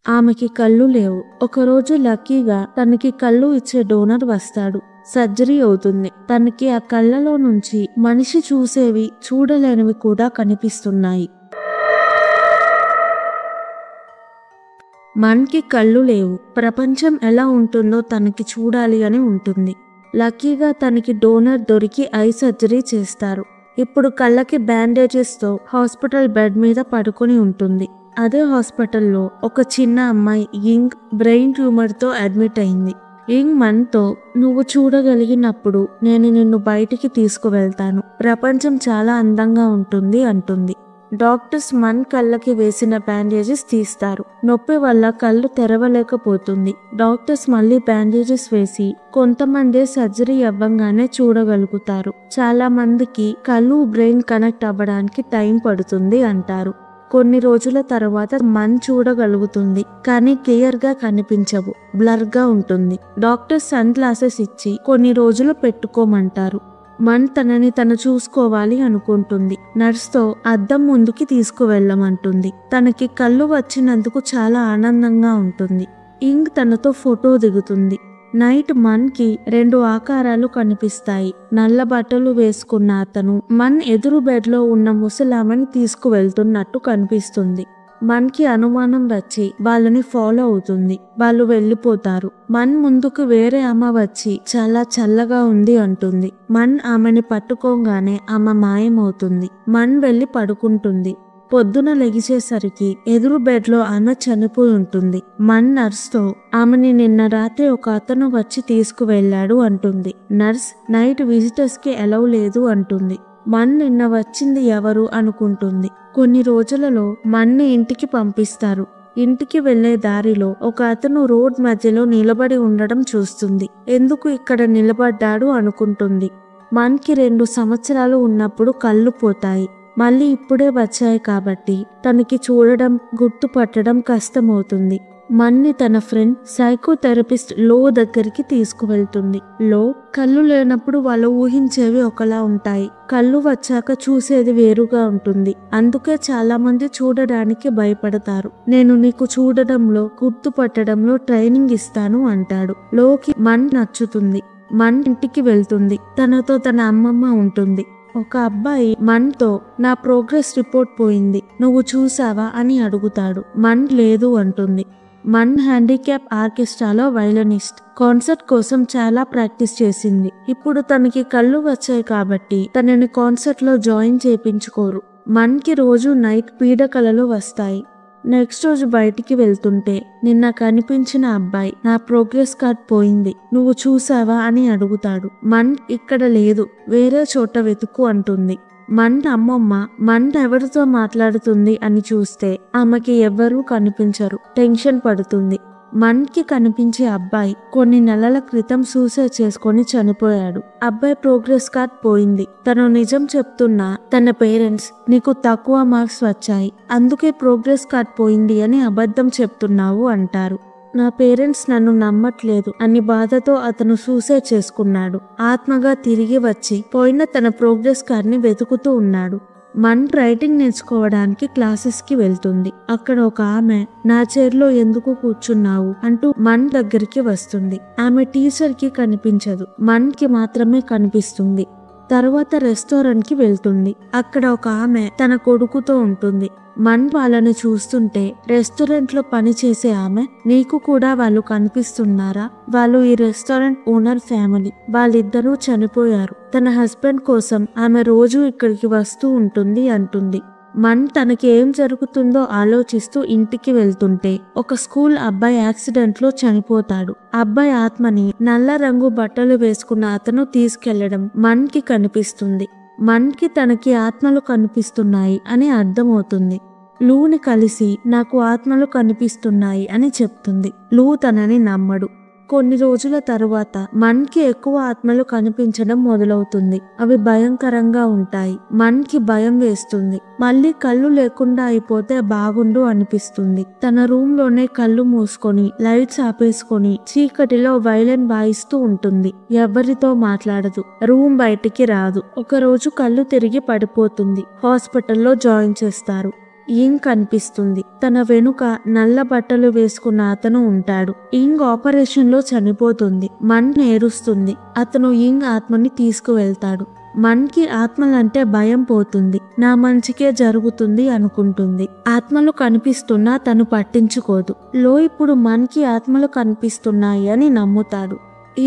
ఆమెకి కళ్ళు లేవు. ఒకరోజు లక్కీగా తనకి కళ్ళు ఇచ్చే డోనర్ వస్తాడు. సర్జరీ అవుతుంది. తనకి ఆ కళ్ళలో నుంచి మనిషి చూసేవి చూడలేనివి కూడా కనిపిస్తున్నాయి. మన్కి కళ్ళు లేవు. ప్రపంచం ఎలా ఉంటుందో తనకి చూడాలి అని ఉంటుంది. లక్కీగా తనకి డోనర్ దొరికి ఐ సర్జరీ చేస్తారు. ఇప్పుడు కళ్ళకి బ్యాండేజెస్తో హాస్పిటల్ బెడ్ మీద పడుకొని ఉంటుంది. అదే హాస్పిటల్లో ఒక చిన్న అమ్మాయి యింగ్ బ్రెయిన్ ట్యూమర్తో అడ్మిట్ అయింది. యింగ్ మన్తో, నువ్వు చూడగలిగినప్పుడు నేను నిన్ను బయటికి తీసుకువెళ్తాను. ప్రపంచం చాలా అందంగా ఉంటుంది అంటుంది. డాక్టర్స్ మన్ కళ్ళకి వేసిన బ్యాండేజెస్ తీస్తారు. నొప్పి వల్ల కళ్ళు తెరవలేకపోతుంది. డాక్టర్స్ మళ్ళీ బ్యాండేజెస్ వేసి కొంతమంది సర్జరీ అవ్వంగానే చూడగలుగుతారు. చాలా మందికి కళ్ళు బ్రెయిన్ కనెక్ట్ అవ్వడానికి టైం పడుతుంది అంటారు. కొన్ని రోజుల తర్వాత మన్ చూడగలుగుతుంది, కానీ క్లియర్ గా కనిపించవు, బ్లర్ గా ఉంటుంది. డాక్టర్ సన్ గ్లాసెస్ ఇచ్చి కొన్ని రోజులు పెట్టుకోమంటారు. మన్ తనని తను చూసుకోవాలి అనుకుంటుంది. నర్స్తో అద్దం ముందుకి తీసుకువెళ్ళమంటుంది. తనకి కళ్ళు వచ్చినందుకు చాలా ఆనందంగా ఉంటుంది. యింగ్ తనతో ఫోటో దిగుతుంది. నైట్ మన్ కి 2 ఆకారాలు కనిపిస్తాయి. నల్ల బట్టలు వేసుకున్న అతను మన్ ఎదురు బెడ్ లో ఉన్న ముసలామని తీసుకువెళ్తున్నట్టు కనిపిస్తుంది. మన్ కి అనుమానం వచ్చి వాళ్ళని ఫాలో అవుతుంది. వాళ్ళు వెళ్ళిపోతారు. మన్ ముందుకు వేరే ఆమె వచ్చి చాలా చల్లగా ఉంది అంటుంది. మన్ ఆమెని పట్టుకోగానే ఆమె మాయమవుతుంది. మన్ వెళ్ళి పడుకుంటుంది. పొద్దున లెగిచేసరికి ఎదురు బెడ్ లో ఆమె చనిపోయి ఉంటుంది. మన్ నర్స్తో, ఆమెని నిన్న రాత్రి ఒక అతను వచ్చి తీసుకువెళ్ళాడు అంటుంది. నర్స్, నైట్ విజిటర్స్ కి అలౌ లేదు అంటుంది. మన్ నిన్న వచ్చింది ఎవరు అనుకుంటుంది. కొన్ని రోజులలో మన్ని ఇంటికి పంపిస్తారు. ఇంటికి వెళ్లే దారిలో ఒక అతను రోడ్ మధ్యలో నిలబడి ఉండడం చూస్తుంది. ఎందుకు ఇక్కడ నిలబడ్డాడు అనుకుంటుంది. మన్కి 2 సంవత్సరాలు ఉన్నప్పుడు కళ్ళు పోతాయి. మళ్ళీ ఇప్పుడే వచ్చాయి కాబట్టి తనకి చూడడం గుర్తుపట్టడం కష్టమవుతుంది. మన్ని తన ఫ్రెండ్ సైకోథెరపిస్ట్ లో దగ్గరికి తీసుకువెళ్తుంది. లో, కళ్ళు లేనప్పుడు వాళ్ళు ఊహించేవి ఒకలా ఉంటాయి, కళ్ళు వచ్చాక చూసేది వేరుగా ఉంటుంది. అందుకే చాలా మంది చూడడానికి భయపడతారు. నేను నీకు చూడడంలో గుర్తుపట్టడంలో ట్రైనింగ్ ఇస్తాను అంటాడు. లోకి మన్ నచ్చుతుంది. మన్ ఇంటికి వెళ్తుంది. తనతో తన అమ్మమ్మ ఉంటుంది. ఒక అబ్బాయి మన్తో, నా ప్రోగ్రెస్ రిపోర్ట్ పోయింది, నువ్వు చూసావా అని అడుగుతాడు. మన్ లేదు అంటుంది. Mann handicap ఆర్కెస్ట్రాలో violinist. కాన్సర్ట్ కోసం చాలా ప్రాక్టీస్ చేసింది. ఇప్పుడు తనకి కళ్ళు వచ్చాయి కాబట్టి తనని కాన్సర్ట్ లో జాయిన్ చేయించుకోరు. మన్ కి రోజు నైట్ పీడకలలు వస్తాయి. నెక్స్ట్ రోజు బయటికి వెళ్తుంటే నిన్న కనిపించిన అబ్బాయి, నా ప్రోగ్రెస్ కార్డ్ పోయింది, నువ్వు చూసావా అని అడుగుతాడు. మన్ ఇక్కడ లేదు, వేరే చోట వెతుకు అంటుంది. మన్ అమ్మమ్మ మన్ ఎవరితో మాట్లాడుతుంది అని చూస్తే ఆమెకి ఎవ్వరూ కనిపించరు. టెన్షన్ పడుతుంది. మన్కి కనిపించే అబ్బాయి కొన్ని నెలల క్రితం సూసైడ్ చేసుకొని చనిపోయాడు. అబ్బాయి ప్రోగ్రెస్ కార్డ్ పోయింది. తను నిజం చెప్తున్నా తన పేరెంట్స్, నీకు తక్కువ మార్క్స్ వచ్చాయి, అందుకే ప్రోగ్రెస్ కార్డ్ పోయింది అని అబద్ధం చెప్తున్నావు అంటారు. నా పేరెంట్స్ నన్ను నమ్మట్లేదు అని బాధతో అతను సూసైడ్ చేసుకున్నాడు. ఆత్మగా తిరిగి వచ్చి పోయిన తన ప్రోగ్రెస్ కార్డ్ ని వెతుకుతూ ఉన్నాడు. మన్ రైటింగ్ నేర్చుకోవడానికి క్లాసెస్ కి వెళ్తుంది. అక్కడ ఒక ఆమె, నా చైర్లో ఎందుకు కూర్చున్నావు అంటూ మన్ దగ్గరికి వస్తుంది. ఆమె టీచర్ కి కనిపించదు, మన్ కి మాత్రమే కనిపిస్తుంది. తర్వాత రెస్టారెంట్ కి వెళ్తుంది. అక్కడ ఒక ఆమె తన కొడుకుతో ఉంటుంది. మన్ వాళ్ళని చూస్తుంటే రెస్టారెంట్ లో పని చేసే ఆమె, నీకు కూడా వాళ్ళు కనిపిస్తున్నారా? వాళ్ళు ఈ రెస్టారెంట్ ఓనర్ ఫ్యామిలీ, వాళ్ళిద్దరూ చనిపోయారు. తన హస్బెండ్ కోసం ఆమె రోజు ఇక్కడికి వస్తూ ఉంటుంది అంటుంది. మన్ తనకి ఏం జరుగుతుందో ఆలోచిస్తూ ఇంటికి వెళ్తుంటే ఒక స్కూల్ అబ్బాయి యాక్సిడెంట్ లో చనిపోతాడు. అబ్బాయి ఆత్మని నల్ల రంగు బట్టలు వేసుకున్న అతను తీసుకెళ్లడం మన్ కి కనిపిస్తుంది. మన్ కి తనకి ఆత్మలు కనిపిస్తున్నాయి అని అర్థమవుతుంది. లూని కలిసి, నాకు ఆత్మలు కనిపిస్తున్నాయి అని చెప్తుంది. లూ తనని నమ్మడు. కొన్ని రోజుల తరువాత మన్ కి ఎక్కువ ఆత్మలు కనిపించడం మొదలవుతుంది. అవి భయంకరంగా ఉంటాయి. మన్ కి భయం వేస్తుంది. మళ్ళీ కళ్ళు లేకుండా అయిపోతే బాగుండు అనిపిస్తుంది. తన రూమ్ లోనే కళ్ళు మూసుకొని లైట్స్ ఆపేసుకొని చీకటిలో వైలెన్ వాయిస్తూ ఉంటుంది. ఎవరితో మాట్లాడదు. రూమ్ బయటికి రాదు. ఒక రోజు కళ్ళు తిరిగి పడిపోతుంది. హాస్పిటల్లో జాయిన్ చేస్తారు. ఇంగ్ కనిపిస్తుంది. తన వెనుక నల్ల బట్టలు వేసుకున్న అతను ఉంటాడు. ఇంగ్ ఆపరేషన్ లో చనిపోతుంది. మన్ ఏడుస్తుంది. అతను ఇంగ్ ఆత్మని తీసుకువెళ్తాడు. మన్కి ఆత్మలంటే భయం పోతుంది. నా మంచికే జరుగుతుంది అనుకుంటుంది. ఆత్మలు కనిపిస్తున్నా తను పట్టించుకోదు. లో ఇప్పుడు మన్కి ఆత్మలు కనిపిస్తున్నాయి అని నమ్ముతాడు.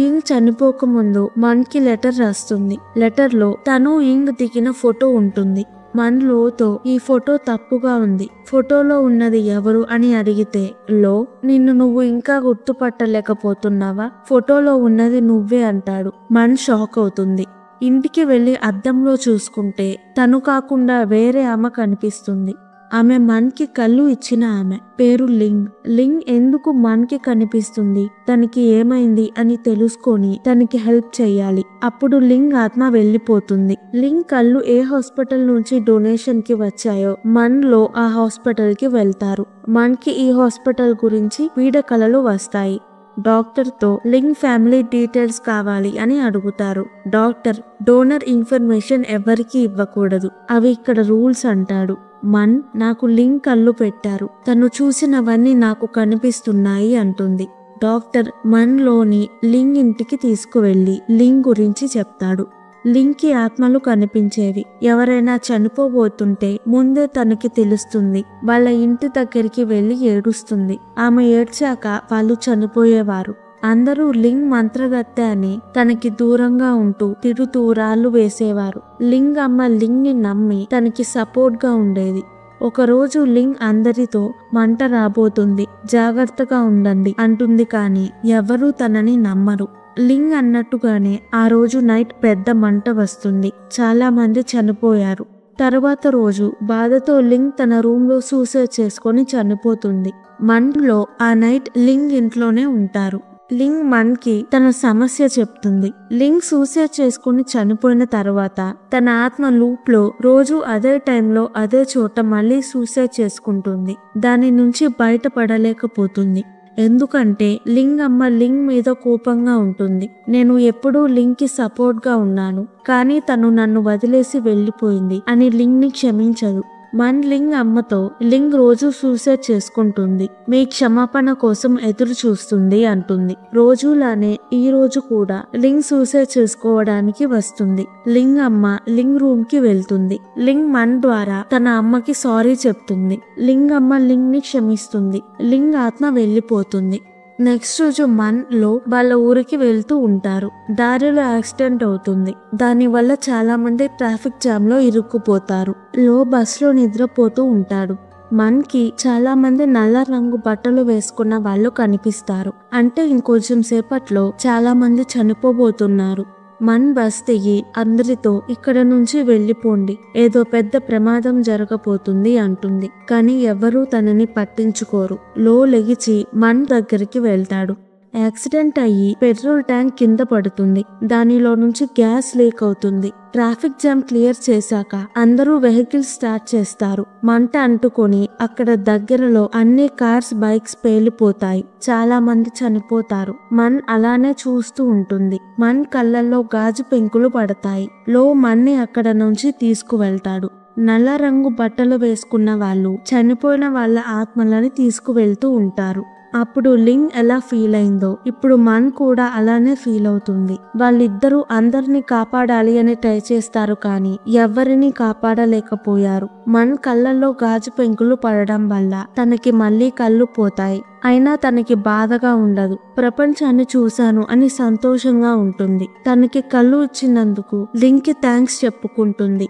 ఇంగ్ చనిపోకముందు మన్కి లెటర్ రాస్తుంది. లెటర్ లో తను ఇంగ్ దిగిన ఫోటో ఉంటుంది. మన్ లోతో ఈ ఫోటో తప్పుగా ఉంది, ఫోటోలో ఉన్నది ఎవరు అని అడిగితే లో నిన్ను నువ్వు ఇంకా గుర్తుపట్టలేకపోతున్నావా, ఫోటోలో ఉన్నది నువ్వే అంటాడు. మన్ షాక్ అవుతుంది. ఇంటికి వెళ్లి అద్దంలో చూసుకుంటే తను కాకుండా వేరే ఆమె కనిపిస్తుంది. ఆమె మన్కి కళ్ళు ఇచ్చిన ఆమె. పేరు లింగ్. లింగ్ ఎందుకు మన్కి కనిపిస్తుంది, తనకి ఏమైంది అని తెలుసుకొని తనకి హెల్ప్ చెయ్యాలి. అప్పుడు లింగ్ ఆత్మ వెళ్ళిపోతుంది. లింగ్ కళ్ళు ఏ హాస్పిటల్ నుంచి డొనేషన్ కి వచ్చాయో మన్ లో ఆ హాస్పిటల్ కి వెళ్తారు. మన్కి ఈ హాస్పిటల్ గురించి పీడకలలు వస్తాయి. డాక్టర్ తో లింగ్ ఫ్యామిలీ డీటెయిల్స్ కావాలి అని అడుగుతారు. డాక్టర్ డోనర్ ఇన్ఫర్మేషన్ ఎవరికి ఇవ్వకూడదు, అవి ఇక్కడ రూల్స్ అంటాడు. మన్ నాకు లింగ్ కళ్ళు పెట్టారు, తను చూసినవన్నీ నాకు కనిపిస్తున్నాయి అంటుంది. డాక్టర్ మన్ లోని లింగ్ ఇంటికి తీసుకువెళ్లి లింగ్ గురించి చెప్తాడు. లింగ్ కి ఆత్మలు కనిపించేవి. ఎవరైనా చనిపోబోతుంటే ముందే తనకి తెలుస్తుంది. వాళ్ళ ఇంటి దగ్గరికి వెళ్లి ఏడుస్తుంది. ఆమె ఏడ్చాక వాళ్ళు చనిపోయేవారు. అందరూ లింగ్ మంత్రగత్తె అని తనకి దూరంగా ఉంటూ తిడుతూ రాళ్ళు వేసేవారు. లింగ్ అమ్మ లింగ్ ని నమ్మి తనకి సపోర్ట్ గా ఉండేది. ఒకరోజు లింగ్ అందరితో మంట రాబోతుంది, జాగ్రత్తగా ఉండండి అంటుంది. కానీ ఎవరూ తనని నమ్మరు. లింగ్ అన్నట్టుగానే ఆ రోజు నైట్ పెద్ద మంట వస్తుంది. చాలా మంది చనిపోయారు. తర్వాత రోజు బాధతో లింగ్ తన రూమ్ లో సూసైడ్ చేసుకొని చనిపోతుంది. మన్లో ఆ నైట్ లింగ్ ఇంట్లోనే ఉంటారు. లింగ్ మన్ కి తన సమస్య చెప్తుంది. లింగ్ సూసైడ్ చేసుకుని చనిపోయిన తర్వాత తన ఆత్మ లూప్ లో రోజు అదే టైంలో అదే చోట మళ్ళీ సూసైడ్ చేసుకుంటుంది. దాని నుంచి బయటపడలేకపోతుంది. ఎందుకంటే లింగ్ అమ్మ లింగ్ మీద కోపంగా ఉంటుంది. నేను ఎప్పుడూ లింగ్ కి సపోర్ట్ గా ఉన్నాను, కానీ తను నన్ను వదిలేసి వెళ్లిపోయింది అని లింగ్ ని క్షమించదు. మన్ లింగ్ అమ్మతో లింగ్ రోజు సూసైడ్ చేసుకుంటుంది, మీ క్షమాపణ కోసం ఎదురు చూస్తుంది అంటుంది. రోజులానే ఈ రోజు కూడా లింగ్ సూసైడ్ చేసుకోవడానికి వస్తుంది. లింగ్ అమ్మ లింగ్ రూమ్ కి వెళ్తుంది. లింగ్ మన్ ద్వారా తన అమ్మకి సారీ చెప్తుంది. లింగ్ అమ్మ లింగ్ ని క్షమిస్తుంది. లింగ్ ఆత్మ వెళ్ళిపోతుంది. నెక్స్ట్ రోజు మన్ లో వాళ్ళ ఊరికి వెళ్తూ ఉంటారు. దారిలో యాక్సిడెంట్ అవుతుంది. దానివల్ల చాలా మంది ట్రాఫిక్ జామ్ లో ఇరుక్కుపోతారు. లో బస్ లో నిద్రపోతూ ఉంటాడు. మన్ కి చాలా మంది నల్ల రంగు బట్టలు వేసుకున్న వాళ్ళు కనిపిస్తారు. అంటే ఇంకొంచెం సేపట్లో చాలా మంది చనిపోబోతున్నారు. మన్ బస్ దిగి అందరితో ఇక్కడ నుంచి వెళ్ళిపోండి, ఏదో పెద్ద ప్రమాదం జరగబోతుంది అంటుంది. కానీ ఎవరూ తనని పట్టించుకోరు. లో లెగిచి మన్ దగ్గరికి వెళ్తాడు. యాక్సిడెంట్ అయ్యి పెట్రోల్ ట్యాంక్ కింద పడుతుంది. దానిలో నుంచి గ్యాస్ లీక్ అవుతుంది. ట్రాఫిక్ జామ్ క్లియర్ చేశాక అందరూ వెహికల్ స్టార్ట్ చేస్తారు. మంట అంటుకొని అక్కడ దగ్గరలో అన్ని కార్స్ బైక్స్ పేలిపోతాయి. చాలా మంది చనిపోతారు. మన్ అలానే చూస్తూ ఉంటుంది. మన్ కళ్ళల్లో గాజు పెంకులు పడతాయి. లో మన్ని అక్కడ నుంచి తీసుకువెళ్తాడు. నల్ల రంగు బట్టలు వేసుకున్న వాళ్ళు చనిపోయిన వాళ్ళ ఆత్మలని తీసుకువెళ్తూ ఉంటారు. అప్పుడు లింగ్ ఎలా ఫీల్ అయిందో ఇప్పుడు మన్ కూడా అలానే ఫీల్ అవుతుంది. వాళ్ళిద్దరూ అందరినీ కాపాడాలి అని ట్రై చేస్తారు, కానీ ఎవరిని కాపాడలేకపోయారు. మన్ కళ్ళల్లో గాజు పెంకులు పడడం వల్ల తనకి మళ్ళీ కళ్ళు పోతాయి. అయినా తనకి బాధగా ఉండదు. ప్రపంచాన్ని చూశాను అని సంతోషంగా ఉంటుంది. తనకి కళ్ళు ఇచ్చినందుకు లింగ్ కి థ్యాంక్స్ చెప్పుకుంటుంది.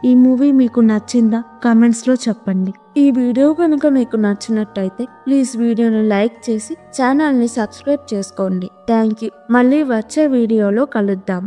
ఈ మూవీ మీకు నచ్చిందా? కామెంట్స్ లో చెప్పండి. ఈ వీడియో కనుక మీకు నచ్చినట్టయితే ప్లీజ్ వీడియోని లైక్ చేసి ఛానల్ ని సబ్స్క్రైబ్ చేసుకోండి. Thank you. మళ్ళీ వచ్చే వీడియోలో కలుద్దాం.